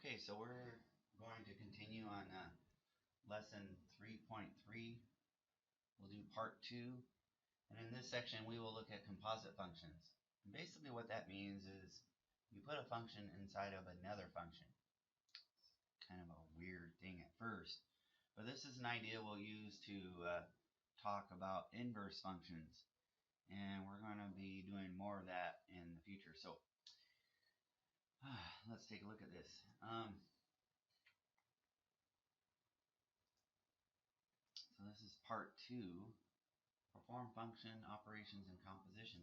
Okay, so we're going to continue on lesson 3.3. We'll do part 2. And in this section, we will look at composite functions. And basically what that means is you put a function inside of another function. It's kind of a weird thing at first. But this is an idea we'll use to talk about inverse functions. And we're going to be doing more of that in the future. So let's take a look at this. So this is part 2, perform function operations in composition.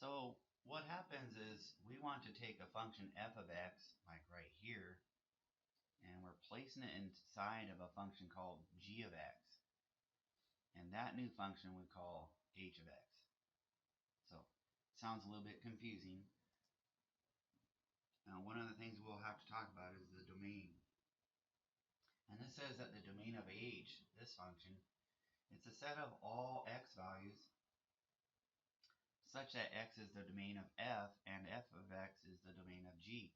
So what happens is we want to take a function f of x, like right here, and we're placing it inside of a function called g of x. And that new function we call h of x. So it sounds a little bit confusing. Now one of the things we'll have to talk about is the domain. And this says that the domain of h, this function, it's a set of all x values such that x is the domain of f and f of x is the domain of g.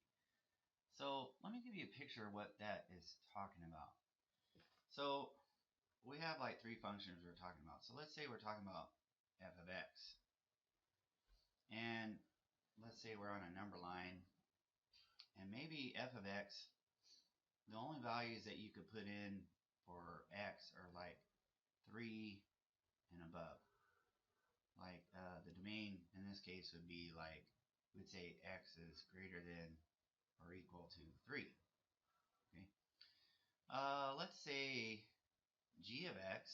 So let me give you a picture of what that is talking about. So we have like 3 functions we're talking about. So let's say we're talking about f of x. And let's say we're on a number line. And maybe f of x, the only values that you could put in for x are like 3 and above. Like the domain in this case would be like, we'd say x is greater than or equal to 3. Okay. Let's say g of x,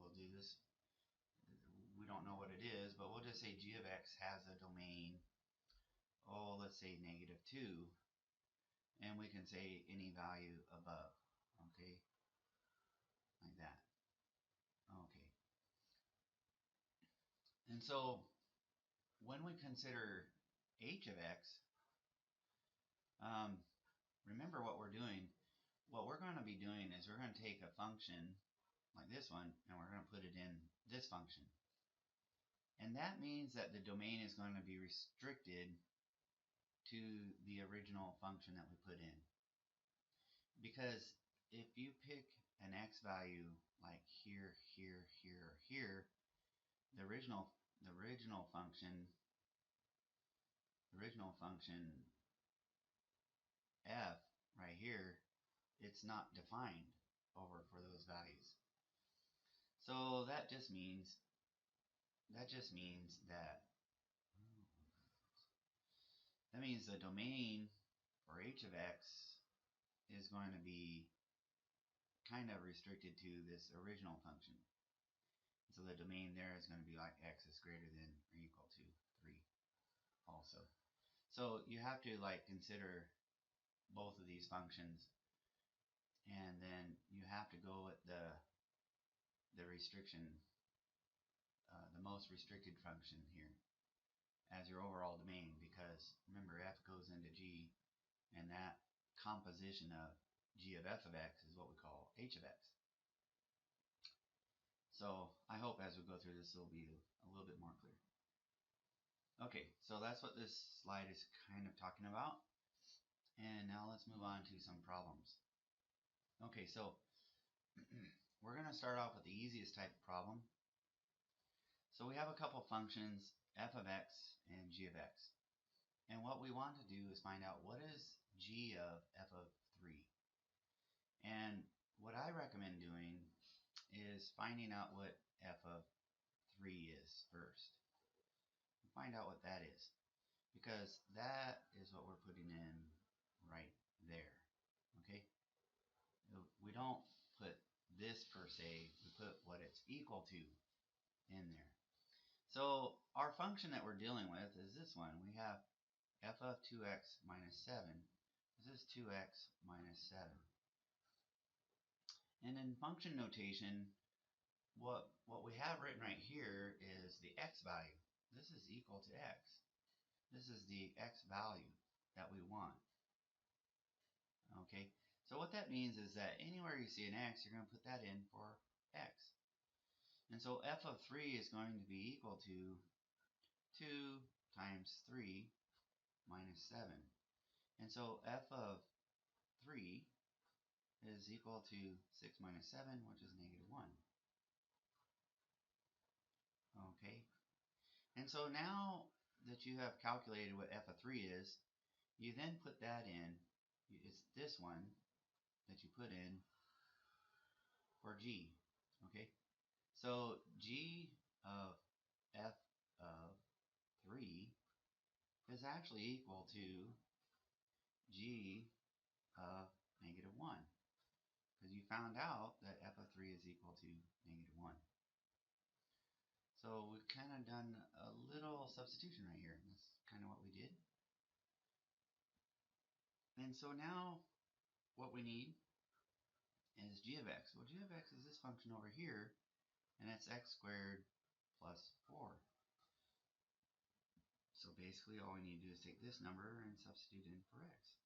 we'll do this, we don't know what it is, but we'll just say g of x has a domain, let's say -2, and we can say any value above, okay, like that. Okay. And so when we consider h of x, remember what we're doing. What we're going to be doing is we're going to take a function like this one and we're going to put it in this function. And that means that the domain is going to be restricted to the original function that we put in. Because if you pick an x value like here, here, here, or here, the original function f right here, it's not defined over for those values. So that just means that the domain for h of x is going to be kind of restricted to this original function. So the domain there is going to be like x is greater than or equal to 3 also. So you have to like consider both of these functions, and then you have to go with the restriction, the most restricted function here as your overall domain, because remember f goes into g, and that composition of g of f of x is what we call h of x. So I hope as we go through this it'll be a little bit more clear. Okay, so that's what this slide is kind of talking about. And now let's move on to some problems. Okay, so we're going to start off with the easiest type of problem. So we have a couple functions, f of x and g of x. And what we want to do is find out what is g of f of 3. And what I recommend doing is finding out what f of 3 is first. Find out what that is, because that is what we're putting in right there. Okay? We don't put this per se, we put what it's equal to in there. So our function that we're dealing with is this one. We have f of 2x minus 7. This is 2x minus 7. And in function notation, what we have written right here is the x value. This is equal to x. This is the x value that we want. Okay, so what that means is that anywhere you see an x, you're going to put that in for x. And so f of 3 is going to be equal to 2 times 3 minus 7. And so f of 3 is equal to 6 minus 7, which is negative 1. Okay, and so now that you have calculated what f of 3 is, you then put that in. It's this one that you put in for g. Okay, so g of f of 3 is actually equal to g of negative 1, because you found out that f of 3 is equal to negative 1. So we've kind of done a little substitution right here. That's kind of what we did. And so now what we need is g of x. Well, g of x is this function over here, and it's x squared plus 4. So basically all we need to do is take this number and substitute in for x.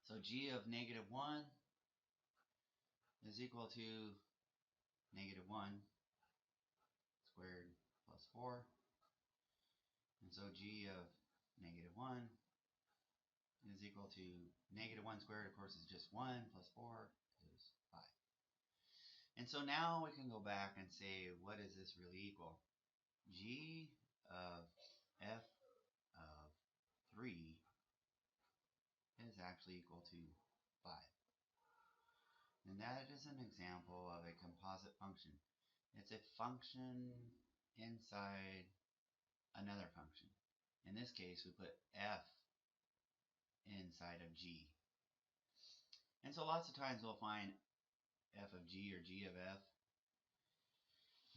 So g of negative 1 is equal to negative 1 squared plus 4. And so g of negative 1 is equal to negative 1 squared, of course, is just 1, plus 4 is 5. And so now we can go back and say, what is this really equal? G of f of 3 is actually equal to 5. And that is an example of a composite function. It's a function inside another function. In this case, we put f inside of g. And so lots of times we'll find f of g or g of f,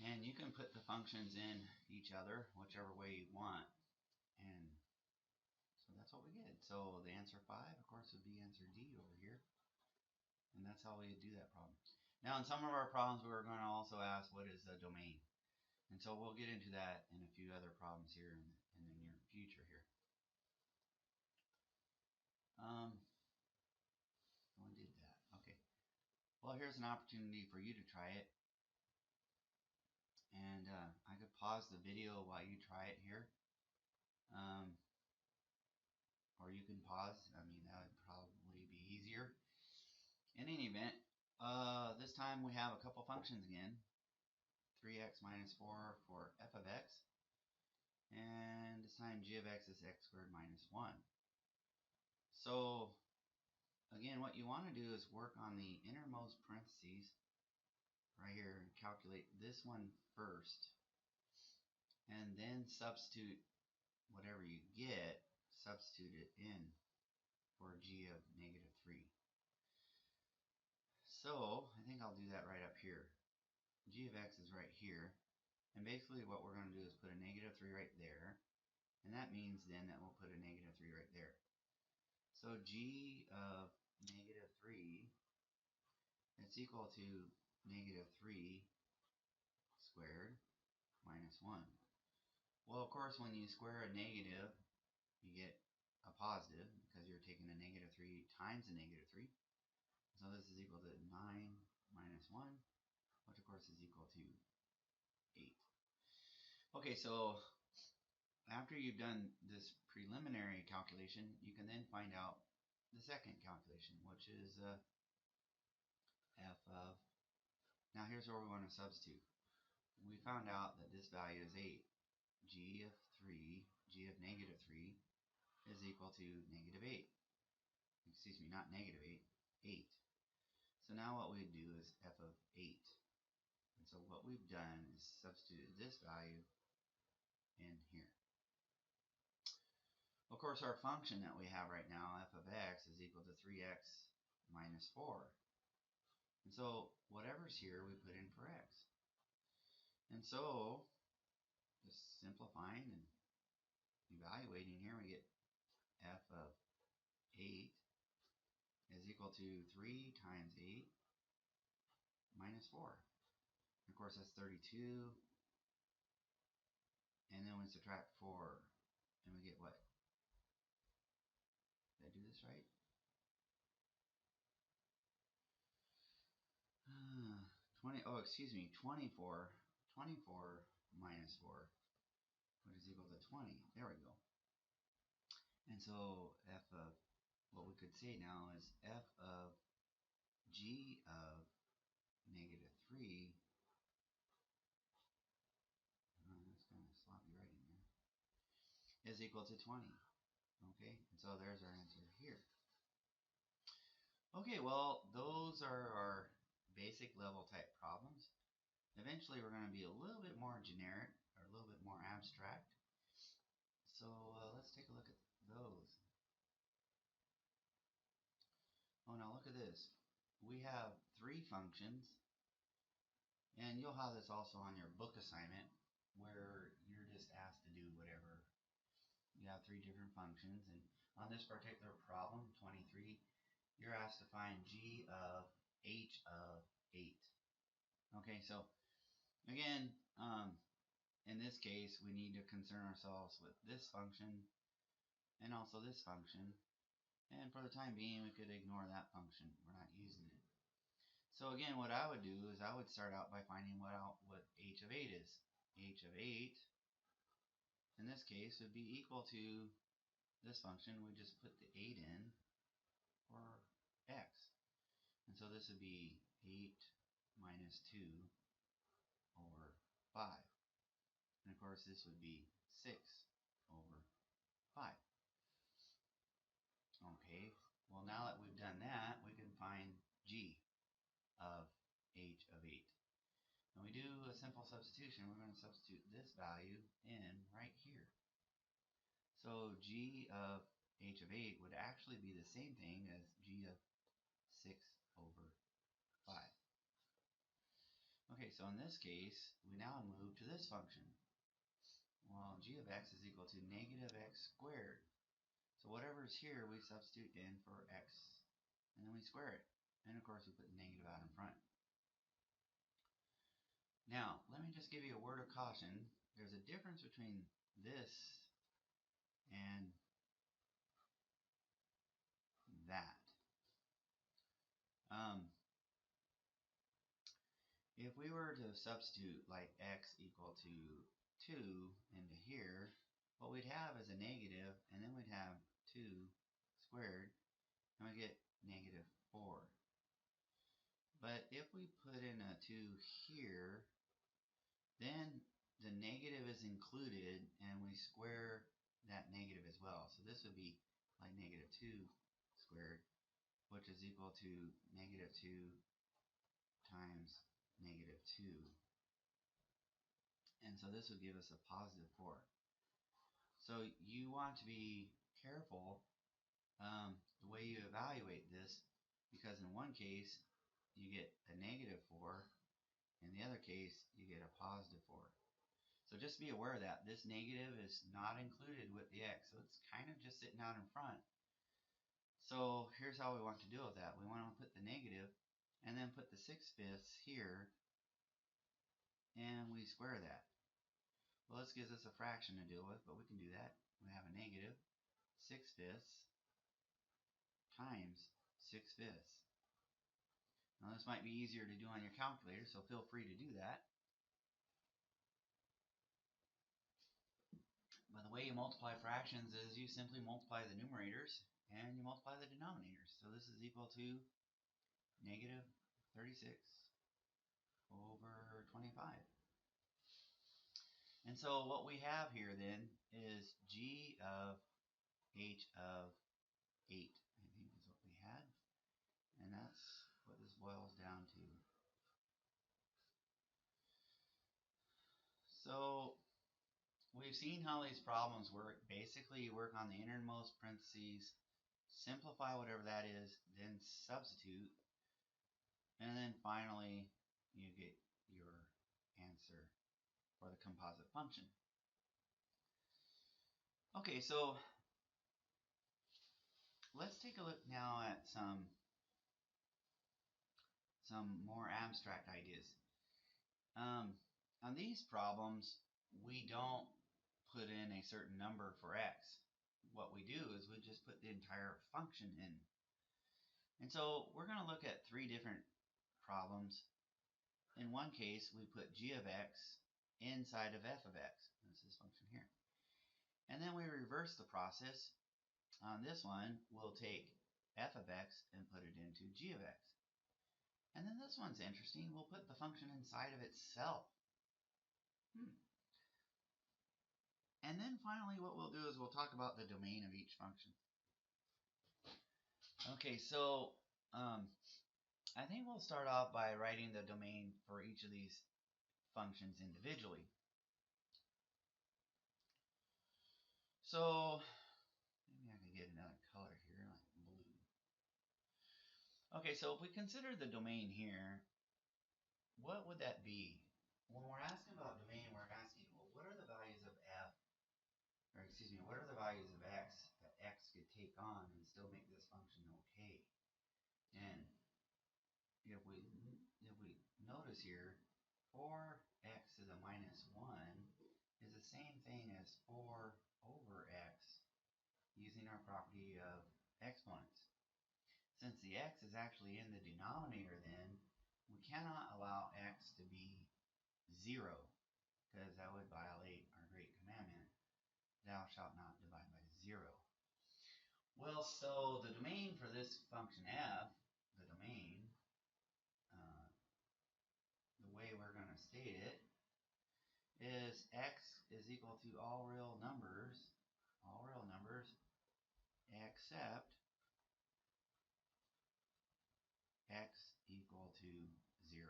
and you can put the functions in each other whichever way you want, and so that's what we get. So the answer 5, of course, would be answer D over here, and that's how we do that problem. Now in some of our problems we're going to also ask what is the domain, and so we'll get into that in a few other problems here in the near future here. One did that. Okay. Well, here's an opportunity for you to try it. And I could pause the video while you try it here. Or you can pause. I mean, that would probably be easier. In any event, this time we have a couple functions again. 3x minus 4 for f of x. And this time g of x is x squared minus 1. So again, what you want to do is work on the innermost parentheses right here and calculate this one first, and then substitute whatever you get, substitute it in for g of negative 3. So I think I'll do that right up here. G of x is right here, and basically what we're going to do is put a negative 3 right there, and that means then that we'll put a negative 3 right there. So g of negative 3, it's equal to negative 3 squared minus 1. Well, of course, when you square a negative, you get a positive because you're taking a negative 3 times a negative 3. So this is equal to 9 minus 1, which of course is equal to 8. Okay, so after you've done this preliminary calculation, you can then find out the second calculation, which is f of, now here's where we want to substitute. We found out that this value is 8. G of 3, g of negative 3 is equal to negative 8. Excuse me, not negative 8, 8. So now what we do is f of 8. And so what we've done is substituted this value in here. Of course, our function that we have right now, f of x, is equal to 3x minus 4. And so whatever's here, we put in for x. And so, just simplifying and evaluating here, we get f of 8 is equal to 3 times 8 minus 4. And of course, that's 32. And then we subtract 4, and we get what? Did I do this right? 24. 24 minus 4, which is equal to 20. There we go. And so f of, what we could say now is f of g of negative 3, that's kind of sloppy writing there, is equal to 20. Okay, and so there's our answer here. Okay, well, those are our basic level type problems. Eventually, we're going to be a little bit more generic, or a little bit more abstract. So let's take a look at those. Oh, now look at this. We have 3 functions, and you'll have this also on your book assignment, where you're just asked to do whatever. You have 3 different functions, and on this particular problem, 23, you're asked to find g of h of 8. Okay, so again, in this case, we need to concern ourselves with this function and also this function. And for the time being, we could ignore that function. We're not using it. So again, what I would do is I would start out by finding what h of 8 is. H of 8, in this case, would be equal to this function. We just put the 8 in for x. And so this would be 8 minus 2 over 5. And of course, this would be 6 over 5. Okay, well, now that we've done that, we can find g of h of 8. When we do a simple substitution, we're going to substitute this value in right here. So g of h of 8 would actually be the same thing as g of 6 over 5. Okay, so in this case, we now move to this function. Well, g of x is equal to negative x squared. So whatever's here, we substitute in for x, and then we square it. And of course, we put the negative out in front. Now, let me just give you a word of caution. There's a difference between this and that. If we were to substitute like x equal to 2 into here, what we'd have is a negative, and then we'd have 2 squared, and we get negative 4. But if we put in a 2 here, then the negative is included, and we square that negative as well. So this would be like negative 2 squared, which is equal to negative 2 times negative 2. And so this would give us a positive 4. So you want to be careful the way you evaluate this, because in one case you get a negative 4, in the other case you get a positive 4. So just be aware that this negative is not included with the x, so it's kind of just sitting out in front. So here's how we want to deal with that. We want to put the negative and then put the 6/5 here, and we square that. Well, this gives us a fraction to deal with, but we can do that. We have a negative 6/5 times 6/5. Now this might be easier to do on your calculator, so feel free to do that. But the way you multiply fractions is you simply multiply the numerators and you multiply the denominators. So this is equal to negative 36 over 25. And so what we have here then is g of h of 8, I think is what we had. And that's what this boils down to. So we've seen how these problems work. Basically, you work on the innermost parentheses, simplify whatever that is, then substitute, and then finally you get your answer for the composite function. Okay, so let's take a look now at some more abstract ideas. On these problems, we don't put in a certain number for x. What we do is we just put the entire function in. And so we're going to look at 3 different problems. In one case, we put g of x inside of f of x. That's this function here. And then we reverse the process, on this one, we'll take f of x and put it into g of x. And then this one's interesting. We'll put the function inside of itself. And then finally what we'll do is we'll talk about the domain of each function. Okay, so I think we'll start off by writing the domain for each of these functions individually. So maybe I can get another color here, like blue. Okay, so if we consider the domain here, what would that be? When we're asking about domain, we're asking, well, what are the values of f, or excuse me, what are the values of x that x could take on and still make this function okay? And if we notice here, 4x to the minus 1 is the same thing as 4 over x using our property of exponents. Since the x is actually in the denominator then, we cannot allow x to be 0 because that would violate our great commandment, thou shalt not divide by 0. Well, so the domain for this function f, the domain, the way we're going to state it is x is equal to all real numbers except x equal to 0.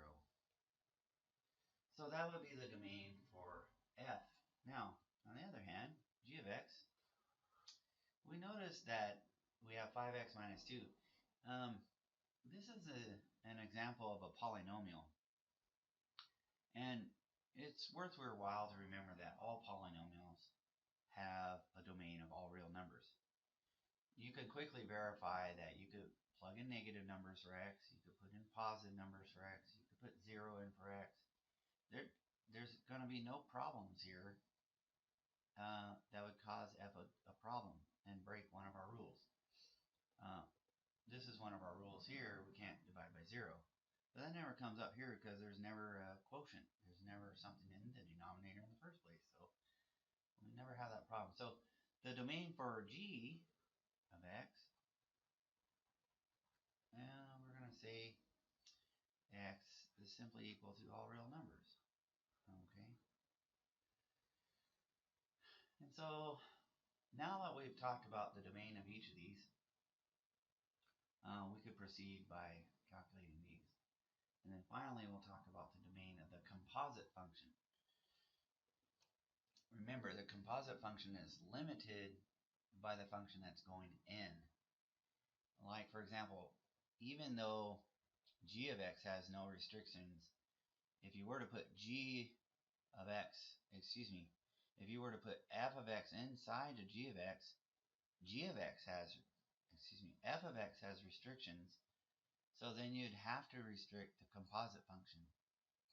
So that would be the domain for f. Now, on the other hand, g of x, we notice that we have 5x minus 2. This is an example of a polynomial. And it's worth your while to remember that all polynomials have a domain of all real numbers. You could quickly verify that you could plug in negative numbers for x, you could put in positive numbers for x, you could put 0 in for x. There's going to be no problems here that would cause f a problem and break one of our rules. This is one of our rules here, we can't divide by 0. But that never comes up here because there's never a quotient. There's never something in the denominator in the first place. So we never have that problem. So the domain for g of x, and we're going to say x is simply equal to all real numbers. Okay. And so now that we've talked about the domain of each of these, we could proceed by calculating these. And then finally we'll talk about the domain of the composite function. Remember, the composite function is limited by the function that's going in. Like, for example, even though g of x has no restrictions, if you were to put if you were to put f of x inside of g of x has, f of x has restrictions, so then you'd have to restrict the composite function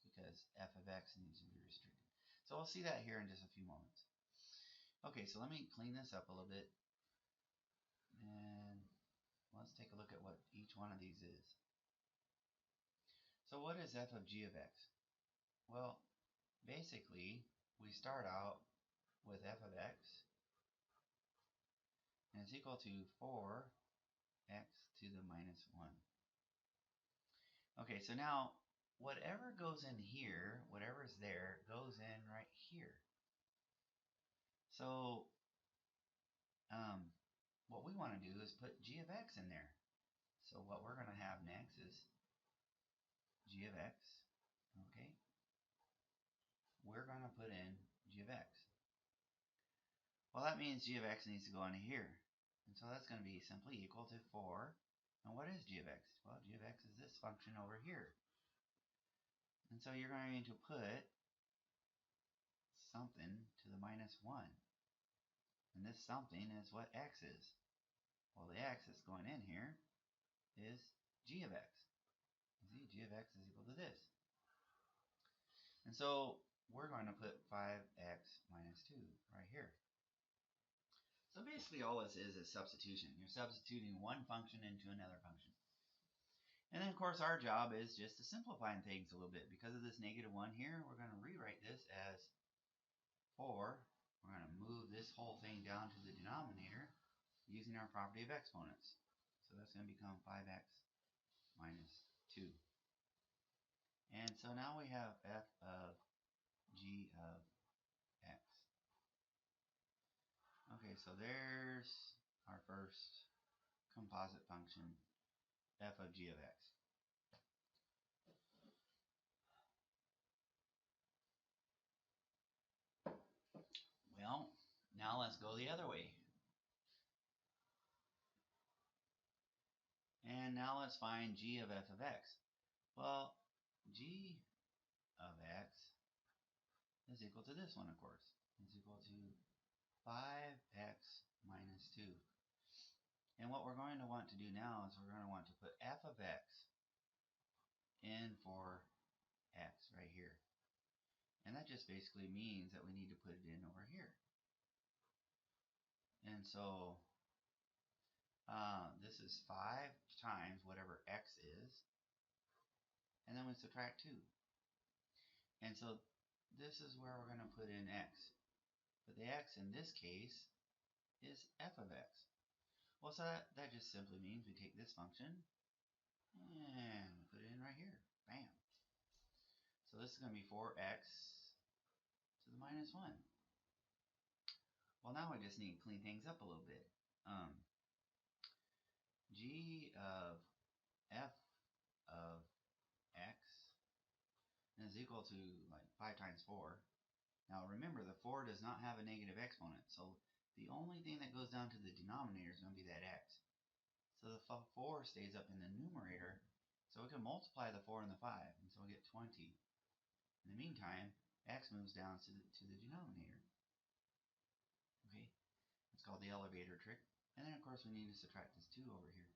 because f of x needs to be restricted. So we'll see that here in just a few moments. Okay, so let me clean this up a little bit, and let's take a look at what each one of these is. So what is f of g of x? Well, basically, we start out with f of x, and it's equal to 4x to the minus 1. Okay, so now, whatever goes in here, whatever's there, goes in right here. So, what we want to do is put g of x in there. So what we're going to have next is g of x, okay? We're going to put in g of x. Well, that means g of x needs to go into here. And so that's going to be simply equal to 4. And what is g of x? Well, g of x is this function over here. And so you're going to put something to the minus 1. And this something is what x is. Well, the x that's going in here is g of x. You see, g of x is equal to this. And so we're going to put 5x minus 2 right here. So basically all this is substitution. You're substituting one function into another function. And then of course our job is just to simplify things a little bit. Because of this negative 1 here, we're going to rewrite this as 4. We're going to move this whole thing down to the denominator using our property of exponents. So that's going to become 5x minus 2. And so now we have f of g of x. Okay, so there's our first composite function, f of g of x. Well, now let's go the other way. And now let's find g of f of x. Well, g of x is equal to this one, of course. It's equal to 5x minus 2. And what we're going to want to do now is we're going to want to put f of x in for x right here. And that just basically means that we need to put it in over here. And so this is 5 times whatever x is. And then we subtract 2. And so this is where we're going to put in x. But the x in this case is f of x. Well, so that just simply means we take this function and put it in right here. Bam. So this is going to be 4x to the minus 1. Well, now we just need to clean things up a little bit. G of f of x is equal to like 5 times 4. Now remember, the 4 does not have a negative exponent, so the only thing that goes down to the denominator is going to be that x. So the 4 stays up in the numerator, so we can multiply the 4 and the 5, and so we get 20. In the meantime, x moves down to the denominator. Okay, it's called the elevator trick. And then of course we need to subtract this 2 over here.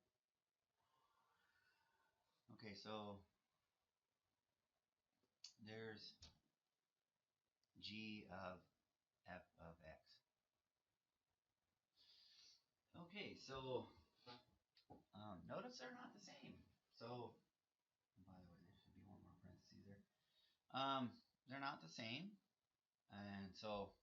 Okay, so there's g of f of x. Okay, so notice they're not the same. So, by the way, there should be one more parentheses there. They're not the same. And so,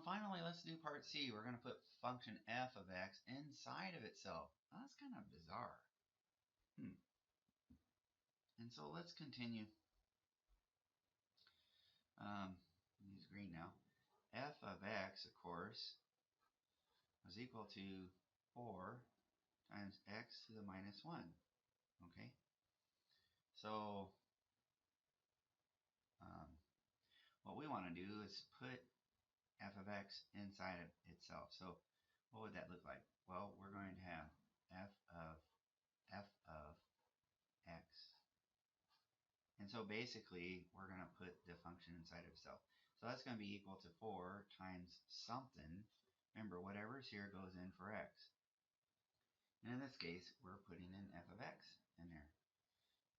finally, let's do part C. We're going to put function f of x inside of itself. Now, that's kind of bizarre. And so let's continue. Use green now. F of x, of course, is equal to 4 times x to the minus 1. Okay? So, what we want to do is put f of x inside of itself. So, what would that look like? Well, we're going to have f of x. And so basically, we're going to put the function inside of itself. So that's going to be equal to 4 times something. Remember, whatever's here goes in for x. And in this case, we're putting in f of x in there.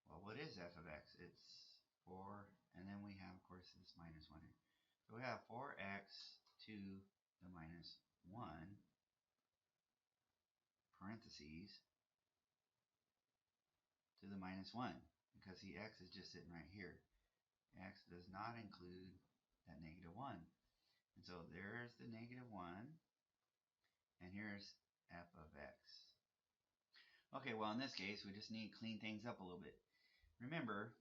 Well, what is f of x? It's 4, and then we have, of course, this minus 1 here. So we have 4x to the minus 1, parentheses, to the minus 1. Because the x is just sitting right here. X does not include that negative 1. And so there's the negative 1. And here's f of x. Okay, well, in this case, we just need to clean things up a little bit. Remember,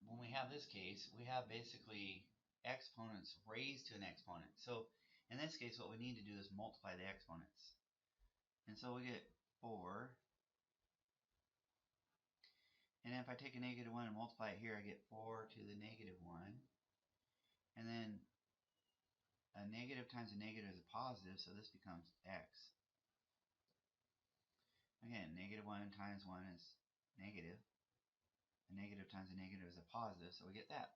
when we have this case, we have basically exponents raised to an exponent. So in this case, what we need to do is multiply the exponents. And so we get 4. And if I take a negative 1 and multiply it here, I get 4 to the negative 1. And then a negative times a negative is a positive, so this becomes x. Again, negative 1 times 1 is negative. A negative times a negative is a positive, so we get that.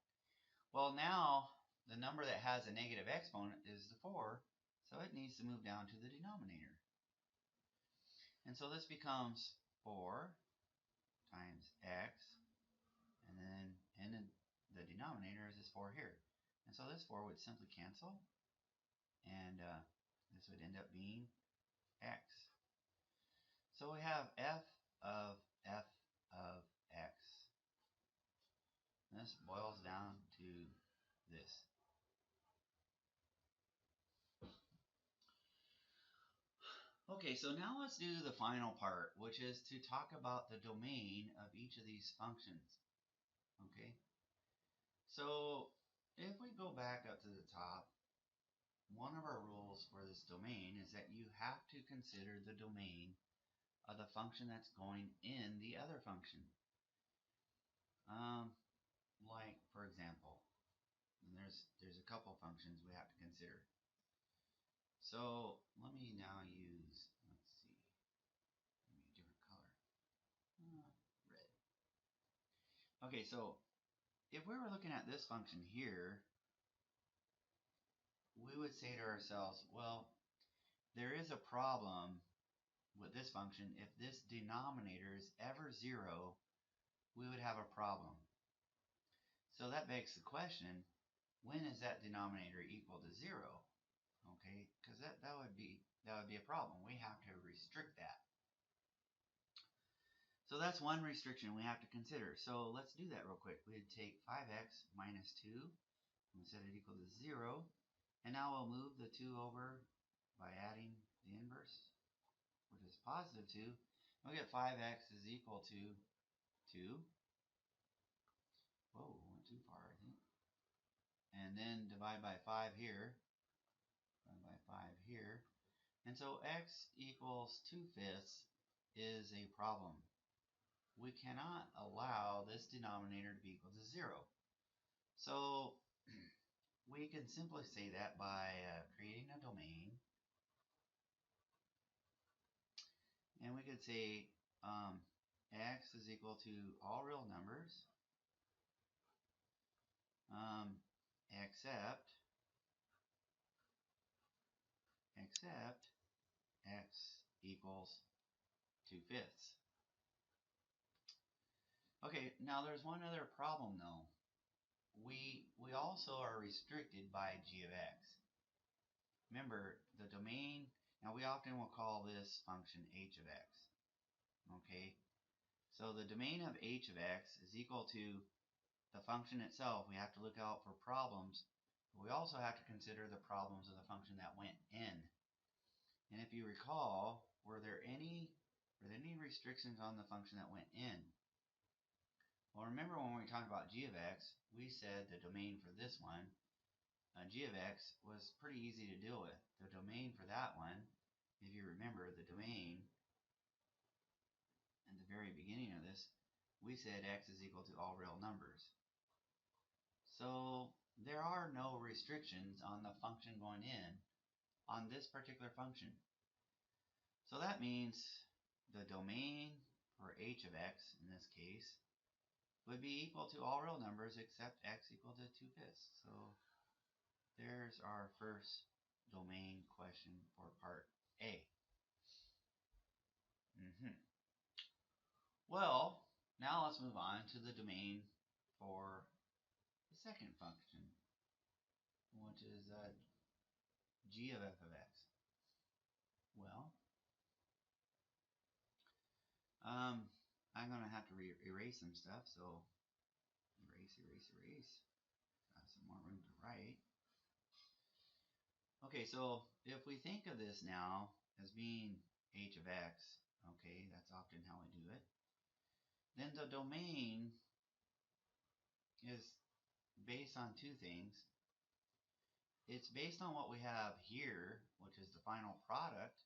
Well, now the number that has a negative exponent is the 4, so it needs to move down to the denominator. And so this becomes 4 times x, and then in the denominator is this 4 here. And so this 4 would simply cancel, and this would end up being x. So we have f of x. And this boils down to this. Okay, so now let's do the final part, which is to talk about the domain of each of these functions. Okay, so if we go back up to the top, one of our rules for this domain is that you have to consider the domain of the function that's going in the other function. Like, for example, there's a couple functions we have to consider. So let me now use, let's see, maybe a different color, red. Okay, so if we were looking at this function here, we would say to ourselves, well, there is a problem with this function. If this denominator is ever 0, we would have a problem. So that begs the question, when is that denominator equal to 0? Okay, because that would be a problem. We have to restrict that. So that's one restriction we have to consider. So let's do that real quick. We'd take 5x minus 2 and set it equal to 0. And now we'll move the 2 over by adding the inverse, which is positive 2. We'll get 5x is equal to 2. Whoa, went too far, I think. And then divide by 5 here. Divide by 5 here. And so x equals 2/5 is a problem. We cannot allow this denominator to be equal to 0. So we can simply say that by creating a domain. And we could say x is equal to all real numbers except x equals 2/5. Okay, now there's one other problem though. We also are restricted by g of x. Remember, the domain, now we often will call this function h of x. Okay, so the domain of h of x is equal to the function itself. We have to look out for problems, but we also have to consider the problems of the function that went in. And if you recall, were there any restrictions on the function that went in? Well, remember when we talked about g of x, we said the domain for this one, g of x, was pretty easy to deal with. The domain for that one, if you remember the domain at the very beginning of this, we said x is equal to all real numbers. So there are no restrictions on the function going in on this particular function. So that means the domain for h of x, in this case, would be equal to all real numbers except x equal to 2/5. So there's our first domain question for part A. Well, now let's move on to the domain for the second function, which is g of f of x. Well, I'm going to have to erase some stuff, so erase. Got some more room to write. Okay, so if we think of this now as being h of x, okay, that's often how we do it, then the domain is based on two things. It's based on what we have here, which is the final product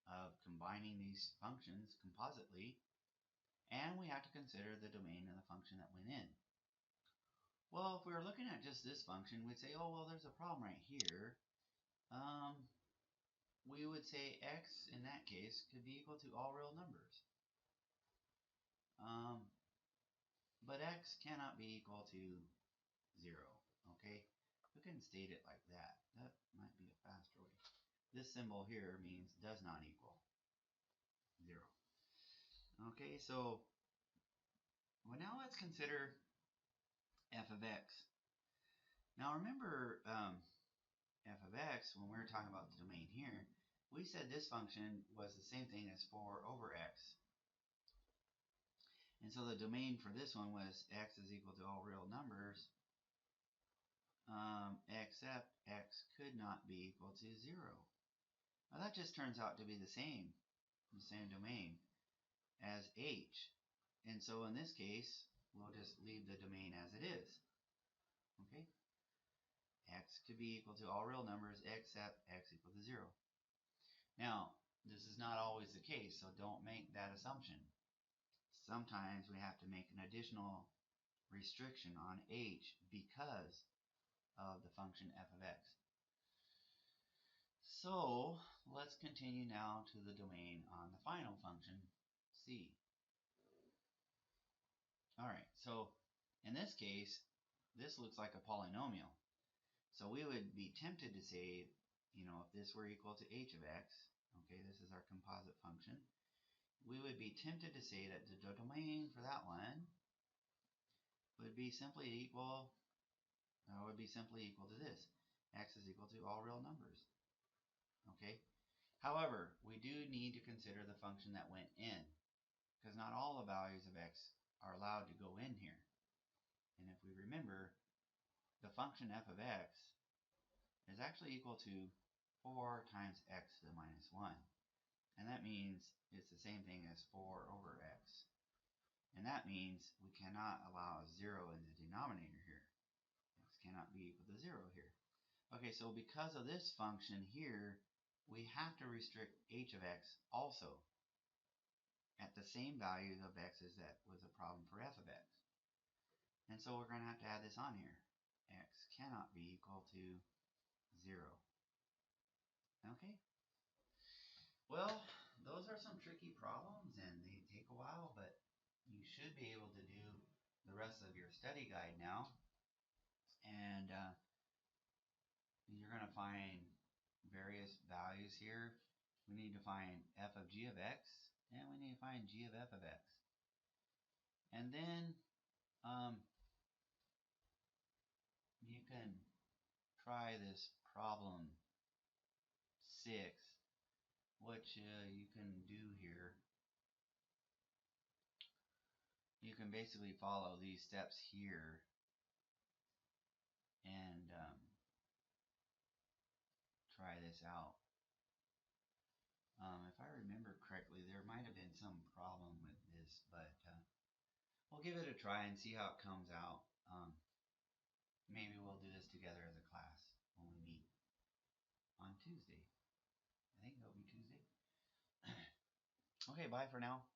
of combining these functions compositely, and we have to consider the domain of the function that went in. Well, if we were looking at just this function, we'd say, oh, well, there's a problem right here. We would say x, in that case, could be equal to all real numbers. But x cannot be equal to 0, okay? We can state it like that. That might be a faster way. This symbol here means does not equal 0. Okay, so well, now let's consider f of x. Now remember f of x, when we were talking about the domain here, we said this function was the same thing as 4 over x. And so the domain for this one was x is equal to all real numbers, except x could not be equal to 0. Now that just turns out to be the same domain as h. And so in this case, we'll just leave the domain as it is. Okay? X could be equal to all real numbers except x equal to 0. Now, this is not always the case, so don't make that assumption. Sometimes we have to make an additional restriction on h because of the function f of x. So let's continue now to the domain on the final function c. Alright, so in this case, this looks like a polynomial. So we would be tempted to say, if this were equal to h of x, okay, this is our composite function, we would be tempted to say that the domain for that one would be simply equal to this. X is equal to all real numbers. Okay? However, we do need to consider the function that went in, because not all the values of x are allowed to go in here. And if we remember, the function f of x is actually equal to 4 times x to the minus 1. And that means it's the same thing as 4 over x. And that means we cannot allow a 0 in the denominator here. X cannot be equal to 0 here. Okay, so because of this function here, we have to restrict h of x also at the same value of x as that was a problem for f of x. And so we're going to have to add this on here. X cannot be equal to 0. Okay? Well, those are some tricky problems and they take a while, but you should be able to do the rest of your study guide now. And you're going to find various values here. We need to find f of g of x, and we need to find g of f of x. And then you can try this problem 6, which you can do here. You can basically follow these steps here and try this out. If I remember correctly, there might have been some problem with this, but we'll give it a try and see how it comes out. Maybe we'll do this together as a class when we meet on Tuesday. I think it'll be Tuesday. Okay, bye for now.